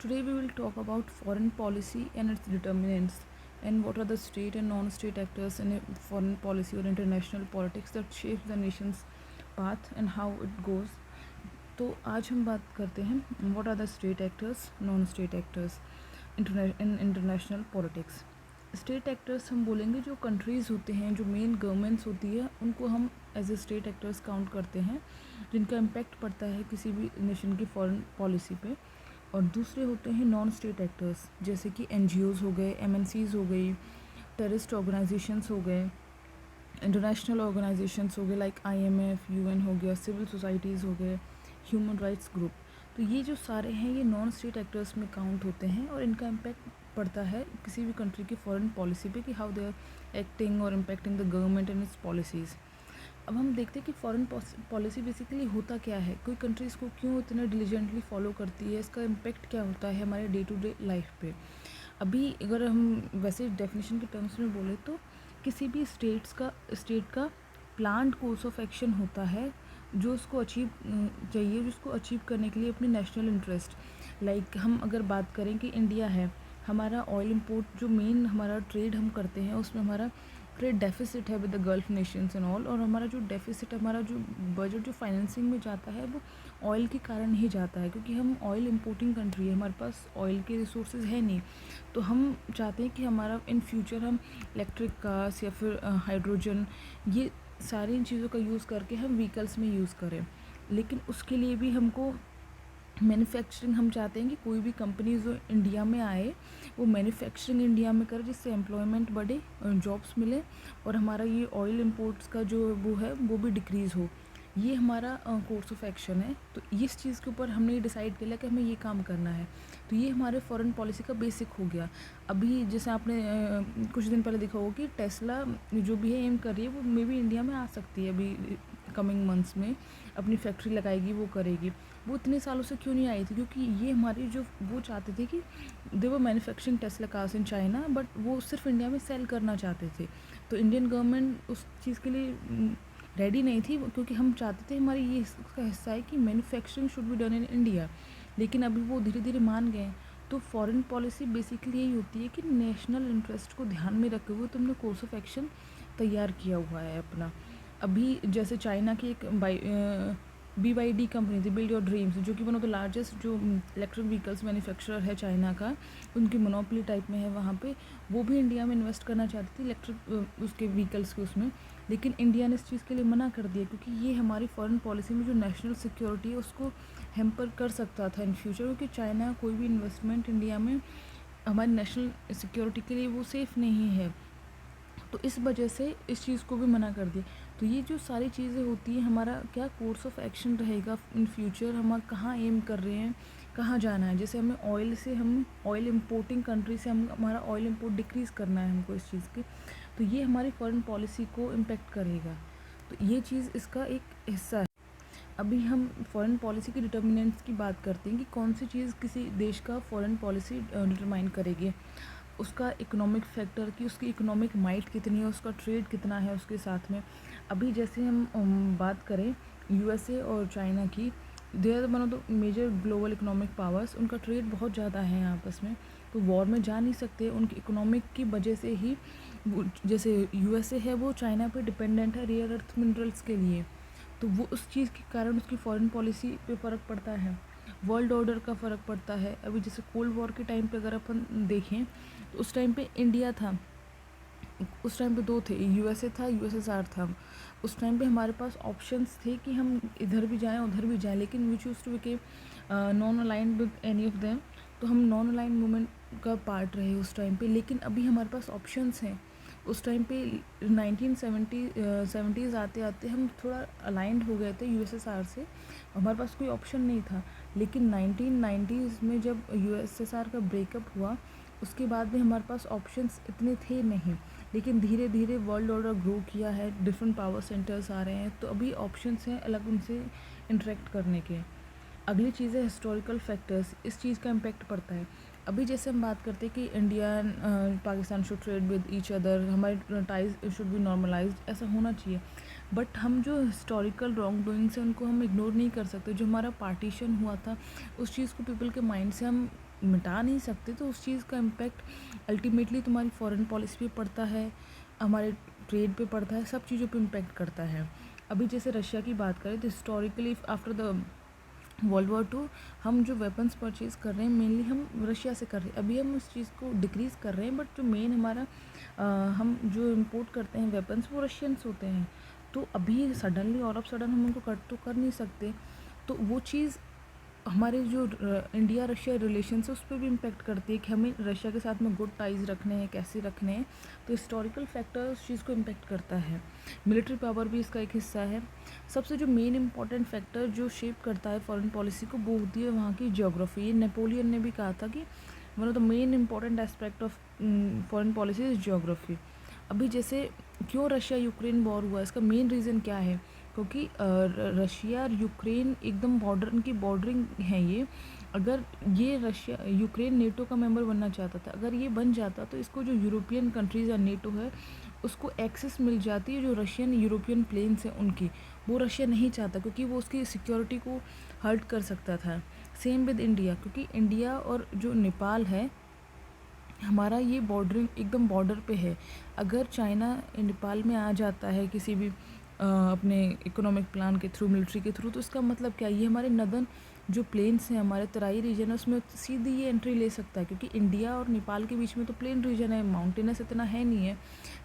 Today we will talk about foreign policy and its determinants, and what are the state and non-state actors in a foreign policy or international politics that shapes the nation's path and how it goes. तो आज हम बात करते हैं what are the state actors, non-state actors in international politics. State actors हम बोलेंगे जो countries होते हैं, जो मेन गवर्नमेंट्स होती है, उनको हम as a state actors count करते हैं जिनका इम्पैक्ट पड़ता है किसी भी नेशन की फॉरेन पॉलिसी पे. और दूसरे होते हैं नॉन स्टेट एक्टर्स, जैसे कि NGOs हो गए, MNCs हो गई, टेररिस्ट ऑर्गेनाइजेशंस हो गए, इंटरनेशनल ऑर्गेनाइजेशंस हो गए लाइक IMF, UN हो गया, सिविल सोसाइटीज़ हो गए, ह्यूमन राइट्स ग्रुप. तो ये जो सारे हैं ये नॉन स्टेट एक्टर्स में काउंट होते हैं और इनका इम्पैक्ट पड़ता है किसी भी कंट्री की फॉरेन पॉलिसी पे कि हाउ दे आर एक्टिंग और impacting the government and it's policies. अब हम देखते हैं कि फॉरेन पॉलिसी बेसिकली होता क्या है, कोई कंट्री इसको क्यों इतना डिलीजेंटली फॉलो करती है, इसका इम्पैक्ट क्या होता है हमारे डे टू डे लाइफ पे. अभी अगर हम वैसे डेफिनेशन के टर्म्स में बोले तो किसी भी स्टेट का प्लान्ड कोर्स ऑफ एक्शन होता है जो उसको अचीव चाहिए, जिसको अचीव करने के लिए अपने नेशनल इंटरेस्ट. लाइक हम अगर बात करें कि इंडिया है, हमारा ऑयल इंपोर्ट जो मेन हमारा ट्रेड हम करते हैं उसमें हमारा ट्रेड डेफिसिट है with the gulf Nations and all. और हमारा जो डेफिसिट, हमारा जो बजट जो फाइनेंसिंग में जाता है वो ऑयल के कारण ही जाता है, क्योंकि हम ऑयल इंपोर्टिंग कंट्री है, हमारे पास ऑयल के रिसोर्सेज है नहीं. तो हम चाहते हैं कि हमारा इन फ्यूचर हम इलेक्ट्रिक कार्स या फिर हाइड्रोजन, ये सारी चीज़ों का यूज़ करके हम व्हीकल्स में यूज़ करें. लेकिन उसके लिए भी हमको मैन्युफैक्चरिंग, हम चाहते हैं कि कोई भी कंपनी जो इंडिया में आए वो मैन्युफैक्चरिंग इंडिया में करे, जिससे एम्प्लॉयमेंट बढ़े, जॉब्स मिले और हमारा ये ऑयल इंपोर्ट्स का जो वो है वो भी डिक्रीज़ हो. ये हमारा कोर्स ऑफ एक्शन है. तो इस चीज़ के ऊपर हमने डिसाइड किया कि हमें ये काम करना है. तो ये हमारे फॉरेन पॉलिसी का बेसिक हो गया. अभी जैसे आपने कुछ दिन पहले देखा होगा कि टेस्ला जो भी है एम कर रही है, वो मे बी इंडिया में आ सकती है अभी कमिंग मंथ्स में, अपनी फैक्ट्री लगाएगी, वो करेगी. वो इतने सालों से क्यों नहीं आई थी, क्योंकि ये हमारी जो वो चाहते थे कि they were manufacturing Tesla cars in China, but वो सिर्फ इंडिया में सेल करना चाहते थे. तो इंडियन गवर्नमेंट उस चीज़ के लिए रेडी नहीं थी, क्योंकि हम चाहते थे हमारी ये इसका हिस्सा है कि manufacturing should be done in India. लेकिन अभी वो धीरे धीरे मान गए. तो फॉरेन पॉलिसी बेसिकली यही होती है कि नेशनल इंटरेस्ट को ध्यान में रखे हुए तुमने कोर्स ऑफ एक्शन तैयार किया हुआ है अपना. अभी जैसे चाइना की एक BYD कंपनी थी, बिल्ड योर ड्रीम्स, जो कि वन ऑफ द लार्जेस्ट जो इलेक्ट्रिक व्हीकल्स मैन्युफैक्चरर है चाइना का, उनकी मोनोपोली टाइप में है वहाँ पे. वो भी इंडिया में इन्वेस्ट करना चाहती थी इलेक्ट्रिक उसके व्हीकल्स के उसमें. लेकिन इंडिया ने इस चीज़ के लिए मना कर दिया, क्योंकि ये हमारी फॉरेन पॉलिसी में जो नेशनल सिक्योरिटी है उसको हैम्पर कर सकता था इन फ्यूचर, क्योंकि चाइना कोई भी इन्वेस्टमेंट इंडिया में हमारी नेशनल सिक्योरिटी के लिए वो सेफ़ नहीं है. तो इस वजह से इस चीज़ को भी मना कर दिया. तो ये जो सारी चीज़ें होती हैं, हमारा क्या कोर्स ऑफ एक्शन रहेगा इन फ्यूचर, हम कहाँ एम कर रहे हैं, कहाँ जाना है. जैसे हमें ऑयल से, हम ऑयल इंपोर्टिंग कंट्री से हम हमारा ऑयल इंपोर्ट डिक्रीज़ करना है हमको इस चीज़ की. तो ये हमारी फॉरेन पॉलिसी को इम्पेक्ट करेगा. तो ये चीज़ इसका एक हिस्सा है. अभी हम फॉरेन पॉलिसी के डिटर्मिनेंट्स की बात करते हैं कि कौन सी चीज़ किसी देश का फॉरेन पॉलिसी डिटरमाइन करेगी. उसका इकोनॉमिक फैक्टर, कि उसकी इकोनॉमिक माइट कितनी है, उसका ट्रेड कितना है उसके साथ में. अभी जैसे हम बात करें USA और चाइना की, they are one of the major global economic powers. उनका ट्रेड बहुत ज़्यादा है आपस में, तो वॉर में जा नहीं सकते. उनकी इकोनॉमिक की वजह से ही जैसे USA है वो चाइना पे डिपेंडेंट है रेयर अर्थ मिनरल्स के लिए. तो वो उस चीज़ के कारण उसकी फॉरेन पॉलिसी पे फ़र्क पड़ता है, वर्ल्ड ऑर्डर का फ़र्क पड़ता है. अभी जैसे कोल्ड वॉर के टाइम पे अगर अपन देखें तो उस टाइम पे इंडिया था, उस टाइम पे दो थे, USA था, USSR था. उस टाइम पे हमारे पास ऑप्शंस थे कि हम इधर भी जाएं उधर भी जाएं, लेकिन we choose to became non aligned with any of them. तो हम नॉन अलाइंड मूवमेंट का पार्ट रहे उस टाइम पे. लेकिन अभी हमारे पास ऑप्शंस हैं. उस टाइम पे 1970s आते आते हम थोड़ा अलाइंड हो गए थे USSR से, हमारे पास कोई ऑप्शन नहीं था. लेकिन 1990s में जब USSR का ब्रेकअप हुआ, उसके बाद भी हमारे पास ऑप्शंस इतने थे नहीं. लेकिन धीरे धीरे वर्ल्ड ऑर्डर ग्रो किया है, डिफरेंट पावर सेंटर्स आ रहे हैं, तो अभी ऑप्शंस हैं अलग उनसे इंटरेक्ट करने के. अगली चीज़ है हिस्टोरिकल फैक्टर्स, इस चीज़ का इम्पैक्ट पड़ता है. अभी जैसे हम बात करते हैं कि India Pakistan should trade with each other, हमारे टाइज शुड बी नॉर्मलाइज्ड, ऐसा होना चाहिए. बट हम जो हिस्टोरिकल रॉन्ग डूइंग्स हैं उनको हम इग्नोर नहीं कर सकते. जो हमारा पार्टीशन हुआ था उस चीज़ को पीपल के माइंड से हम मिटा नहीं सकते, तो उस चीज़ का इम्पैक्ट अल्टीमेटली तुम्हारी फॉरेन पॉलिसी पे पड़ता है, हमारे ट्रेड पे पड़ता है, सब चीज़ों पे इम्पैक्ट करता है। अभी जैसे रशिया की बात करें तो historically after the world war 2 हम जो वेपन्स परचेज़ कर रहे हैं मेनली हम रशिया से कर रहे हैं। अभी हम उस चीज़ को डिक्रीज़ कर रहे हैं, बट जो मेन हमारा हम जो इम्पोर्ट करते हैं वेपन्स वो रशियंस होते हैं। तो अभी सडनली ऑल ऑफ सडन हम उनको कट तो कर नहीं सकते। तो वो चीज़ हमारे जो इंडिया रशिया रिलेशन है उस पर भी इम्पेक्ट करती है कि हमें रशिया के साथ में गुड टाइज़ रखने हैं, कैसे रखने हैं। तो हिस्टोरिकल फैक्टर उस चीज़ को इम्पेक्ट करता है। मिलिट्री पावर भी इसका एक हिस्सा है। सबसे जो मेन इंपॉर्टेंट फैक्टर जो शेप करता है फॉरेन पॉलिसी को वो होती है वहाँ की ज्योग्राफी। ये नेपोलियन ने भी कहा था कि one of the main important aspect of foreign policy is geography. अभी जैसे क्यों रशिया यूक्रेन वॉर हुआ, इसका मेन रीज़न क्या है? क्योंकि रशिया और यूक्रेन एकदम बॉर्डर, इनकी बॉर्डरिंग है ये। अगर ये रशिया यूक्रेन नेटो का मेंबर बनना चाहता था, अगर ये बन जाता तो इसको जो यूरोपियन कंट्रीज़ या नेटो है उसको एक्सेस मिल जाती है जो रशियन यूरोपियन प्लेन्स हैं उनकी। वो रशिया नहीं चाहता क्योंकि वो उसकी सिक्योरिटी को हर्ट कर सकता था। सेम विद इंडिया, क्योंकि इंडिया और जो नेपाल है हमारा ये बॉर्डरिंग एकदम बॉर्डर पे है। अगर चाइना नेपाल में आ जाता है किसी भी अपने इकोनॉमिक प्लान के थ्रू, मिलिट्री के थ्रू, तो इसका मतलब क्या, ये हमारे नदन जो प्लेन्स हैं, हमारे तराई रीजन है, उसमें सीधी ये एंट्री ले सकता है क्योंकि इंडिया और नेपाल के बीच में तो प्लेन रीजन है, माउंटेनस इतना है नहीं है।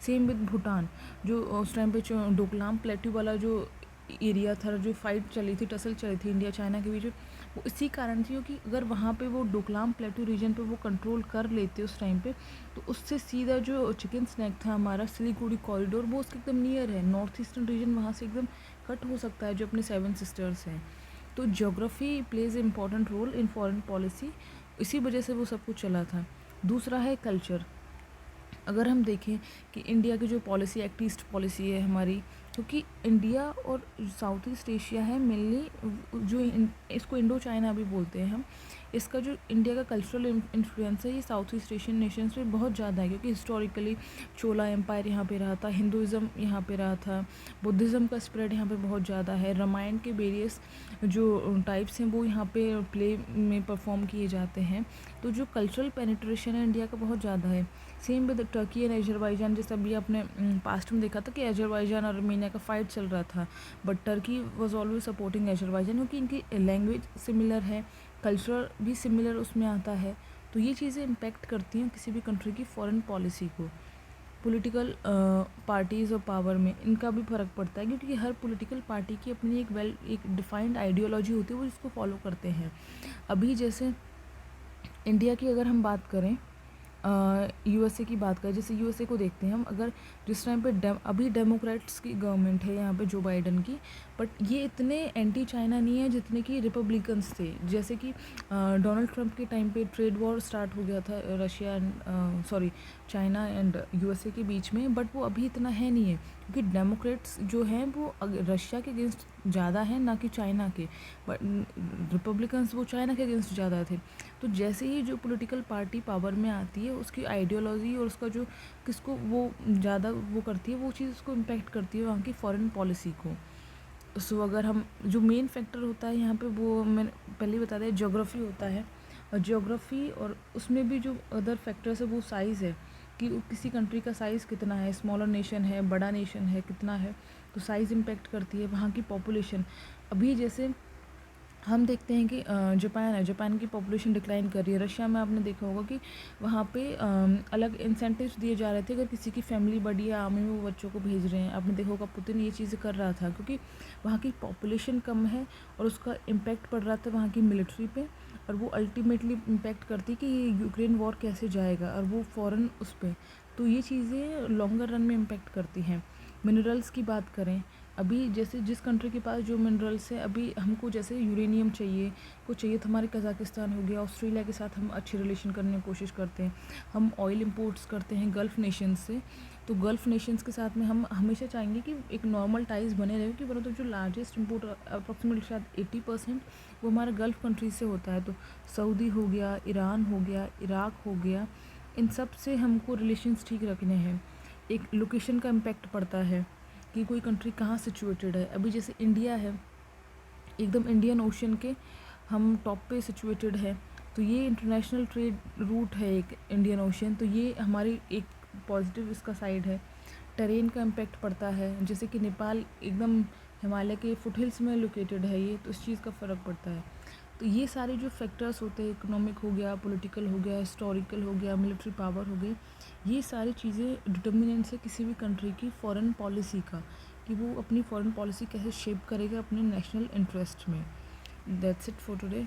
सेम विद भूटान, जो उस टाइम पे जो डोकलाम प्लेट्यू वाला जो एरिया था, जो फाइट चली थी, टसल चली थी इंडिया चाइना के बीच में, वो इसी कारण थी क्योंकि अगर वहाँ पे वो डोकलाम प्लेट्यू रीजन पे वो कंट्रोल कर लेते उस टाइम पे, तो उससे सीधा जो चिकन स्नैक था हमारा सिलीगुड़ी कॉरिडोर, वो उसके एकदम नियर है। नॉर्थ ईस्टर्न रीजन वहाँ से एकदम कट हो सकता है जो अपने 7 सिस्टर्स हैं। तो geography plays important role in foreign policy, इसी वजह से वो सब कुछ चला था। दूसरा है कल्चर। अगर हम देखें कि इंडिया की जो पॉलिसी एक्ट ईस्ट पॉलिसी है हमारी, क्योंकि इंडिया और साउथ ईस्ट एशिया है मेनली, जो इसको इंडो चाइना भी बोलते हैं हम, इसका जो इंडिया का कल्चरल इन्फ्लुएंस है ये साउथ ईस्ट एशियन नेशंस पे बहुत ज़्यादा है क्योंकि हिस्टोरिकली चोला एम्पायर यहाँ पे रहा था, हिंदुज़म यहाँ पे रहा था, बुद्धिज़्म का स्प्रेड यहाँ पे बहुत ज़्यादा है, रामायण के वेरियस जो टाइप्स हैं वो यहाँ पे प्ले में परफॉर्म किए जाते हैं। तो जो कल्चरल पेनिट्रेशन है इंडिया का बहुत ज़्यादा है। Same with Turkey and Azerbaijan, जैसे अभी आपने पास्ट में देखा था कि अजरबैजान और अर्मेनिया का फाइट चल रहा था, but Turkey was always supporting Azerbaijan क्योंकि इनकी लैंग्वेज सिमिलर है, कल्चर भी सिमिलर उसमें आता है। तो ये चीज़ें इम्पेक्ट करती हैं किसी भी कंट्री की फॉरेन पॉलिसी को। पॉलिटिकल पार्टीज़ और पावर में इनका भी फ़र्क पड़ता है क्योंकि हर पॉलिटिकल पार्टी की अपनी एक डिफाइंड आइडियोलॉजी होती है, वो इसको फॉलो करते हैं। अभी जैसे इंडिया की अगर हम बात करें, यूएसए की बात करें, जैसे यूएसए को देखते हैं हम, अगर जिस टाइम पे अभी डेमोक्रेट्स की गवर्नमेंट है यहाँ पे जो बाइडन की, बट ये इतने एंटी चाइना नहीं है जितने कि रिपब्लिकन्स थे। जैसे कि डोनाल्ड ट्रंप के टाइम पे ट्रेड वॉर स्टार्ट हो गया था Russia and sorry China and USA के बीच में, बट वो अभी इतना है नहीं है क्योंकि डेमोक्रेट्स जो हैं वो रशिया के अगेंस्ट ज़्यादा हैं ना कि चाइना के, बट रिपब्लिकन्स वो चाइना के अगेंस्ट ज़्यादा थे। तो जैसे ही जो पॉलिटिकल पार्टी पावर में आती है उसकी आइडियोलॉजी और उसका जो किसको वो ज़्यादा वो करती है, वो चीज़ उसको इम्पेक्ट करती है वहाँ की फॉरेन पॉलिसी को। सो अगर हम जो मेन फैक्टर होता है यहाँ पे वो मैंने पहले ही बता दिया, ज्योग्राफी होता है। और ज्योग्राफी और उसमें भी जो अदर फैक्टर्स है वो साइज़ है कि किसी कंट्री का साइज़ कितना है, स्मॉलर नेशन है, बड़ा नेशन है, कितना है, तो साइज़ इम्पेक्ट करती है। वहाँ की पॉपुलेशन, अभी जैसे हम देखते हैं कि जापान है, जापान की पॉपुलेशन डिक्लाइन कर रही है। रशिया में आपने देखा होगा कि वहाँ पे अलग इंसेंटिव्स दिए जा रहे थे अगर किसी की फैमिली बड़ी है, आर्मी में वो बच्चों को भेज रहे हैं। आपने देखा होगा पुतिन ये चीज़ें कर रहा था क्योंकि वहाँ की पॉपुलेशन कम है और उसका इम्पैक्ट पड़ रहा था वहाँ की मिलिट्री पे, और वो अल्टीमेटली इम्पैक्ट करती कि ये यूक्रेन वॉर कैसे जाएगा, और वो फ़ॉरन उस पर। तो ये चीज़ें लॉन्गर रन में इम्पैक्ट करती हैं। मिनरल्स की बात करें, अभी जैसे जिस कंट्री के पास जो मिनरल्स है, अभी हमको जैसे यूरेनियम चाहिए, कुछ चाहिए तो हमारे कज़ाकिस्तान हो गया, ऑस्ट्रेलिया के साथ हम अच्छी रिलेशन करने की कोशिश करते हैं। हम ऑयल इंपोर्ट्स करते हैं गल्फ़ नेशंस से, तो गल्फ़ नेशंस के साथ में हम हमेशा चाहेंगे कि एक नॉर्मल टाइज बने रहे, कि परंतु जो लार्जेस्ट इंपोर्ट अप्रॉक्सीमेटली शायद 80% वो हमारा गल्फ़ कंट्रीज से होता है। तो सऊदी हो गया, ईरान हो गया, इराक हो गया, इन सब से हमको रिलेशंस ठीक रखने हैं। एक लोकेशन का इम्पैक्ट पड़ता है कि कोई कंट्री कहाँ सिचुएटेड है। अभी जैसे इंडिया है, एकदम इंडियन ओशन के हम टॉप पे सिचुएटेड है, तो ये इंटरनेशनल ट्रेड रूट है एक इंडियन ओशियन, तो ये हमारी एक पॉजिटिव इसका साइड है। टेरेन का इम्पैक्ट पड़ता है, जैसे कि नेपाल एकदम हिमालय के फुटहिल्स में लोकेटेड है ये, तो इस चीज़ का फ़र्क पड़ता है। तो ये सारे जो फैक्टर्स होते हैं, इकोनॉमिक हो गया, पॉलिटिकल हो गया, हिस्टोरिकल हो गया, मिलिट्री पावर हो गई, ये सारी चीज़ें डिटर्मिनेंट्स है किसी भी कंट्री की फॉरेन पॉलिसी का, कि वो अपनी फॉरेन पॉलिसी कैसे शेप करेगा अपने नेशनल इंटरेस्ट में। That's it for today.